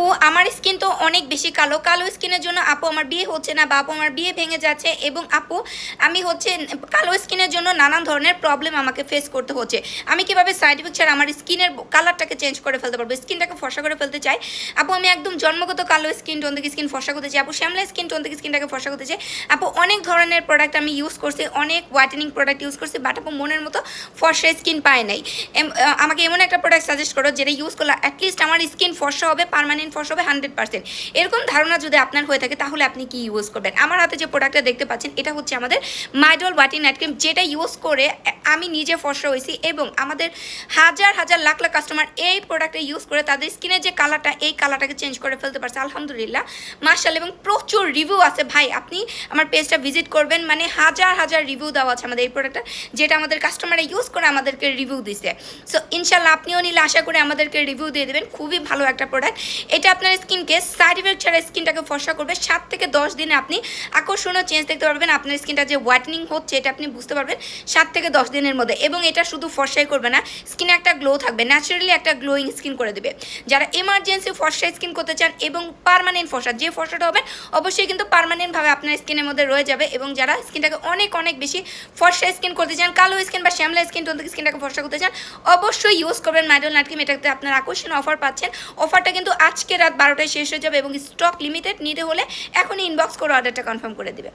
আপু আমার স্কিন তো অনেক বেশি কালো কালো স্কিনের জন্য আপু আমার বিয়ে হচ্ছে না বা আপু আমার বিয়ে ভেঙে যাচ্ছে এবং আপু আমি হচ্ছে কালো স্কিনের জন্য নানান ধরনের প্রবলেম আমাকে ফেস করতে হচ্ছে আমি কিভাবে সাইড ইফেক্ট ছাড়া আমার স্কিনের কালারটাকে চেঞ্জ করে ফেলতে পারবো স্কিনটাকে ফর্সা করে ফেলতে চাই আপু আমি একদম জন্মগত কালো স্কিন টোন থেকে স্কিন ফর্সা করতে চাই আপু শ্যামলা স্কিন টোন থেকে স্কিনটাকে ফর্সা করতে চাই আপু অনেক ধরনের প্রোডাক্ট আমি ইউজ করছি অনেক হোয়াইটেনিং প্রোডাক্ট ইউজ করছি বাট আপু মনের মতো ফর্সা স্কিন পায় নাই আমাকে এমন একটা প্রোডাক্ট সাজেস্ট করো যেটা ইউজ করলে অ্যাটলিস্ট আমার স্কিন ফর্সা হবে পার্মানেন্ট ফর্সা হবে 100%। এরকম ধারণা যদি আপনার হয়ে থাকে তাহলে আপনি কি ইউজ করবেন আমার হাতে যে প্রোডাক্টটা দেখতে পাচ্ছেন এটা হচ্ছে আমাদের মাইডল ওয়াটি নাইট ক্রিম যেটা ইউজ করে আমি নিজে ফর্সা হয়েছি এবং আমাদের হাজার হাজার লাখ লাখ কাস্টমার এই প্রোডাক্টটা ইউজ করে তাদের স্কিনের যে কালারটা এই কালারটাকে চেঞ্জ করে ফেলতে পারছে আলহামদুলিল্লাহ মাশাআল্লাহ এবং প্রচুর রিভিউ আছে ভাই আপনি আমার পেজটা ভিজিট করবেন মানে হাজার হাজার রিভিউ দেওয়া আছে আমাদের এই প্রোডাক্টটা যেটা আমাদের কাস্টমাররা ইউজ করে আমাদেরকে রিভিউ দিছে সো ইনশাল্লাহ আপনিও নিলে আশা করে আমাদেরকে রিভিউ দিয়ে দেবেন খুবই ভালো একটা প্রোডাক্ট এটা আপনার স্কিনকে সাইড ইফেক্ট ছাড়া স্কিনটাকে ফর্সা করবে 7 থেকে 10 দিনে আপনি আকর্ষণীয় চেঞ্জ দেখতে পারবেন আপনার স্কিনটা যে হোয়াইটেনিং হচ্ছে এটা আপনি বুঝতে পারবেন 7 থেকে 10 দিনের মধ্যে এবং এটা শুধু ফর্সাই করবে না স্কিনে একটা গ্লো থাকবে ন্যাচারালি একটা গ্লোয়িং স্কিন করে দেবে যারা এমার্জেন্সি ফর্সা স্কিন করতে চান এবং পার্মানেন্ট ফর্সা যে ফর্সাটা হবে অবশ্যই কিন্তু পার্মানেন্টভাবে আপনার স্কিনের মধ্যে রয়ে যাবে এবং যারা স্কিনটাকে অনেক অনেক বেশি ফর্সা স্কিন করতে চান কালো স্কিন বা শ্যামলা স্কিন টোন থেকে স্কিনটাকে ফর্সা করতে চান অবশ্যই ইউজ করবেন মাইডল নাইট ক্রিম এটাতে আপনার আকর্ষণীয় অফার পাচ্ছেন অফারটা কিন্তু আজকে রাত 12টায় শেষ হয়ে যাবে এবং স্টক লিমিটেড নিতে হলে এখনই ইনবক্স করে অর্ডারটা কনফার্ম করে দিবে।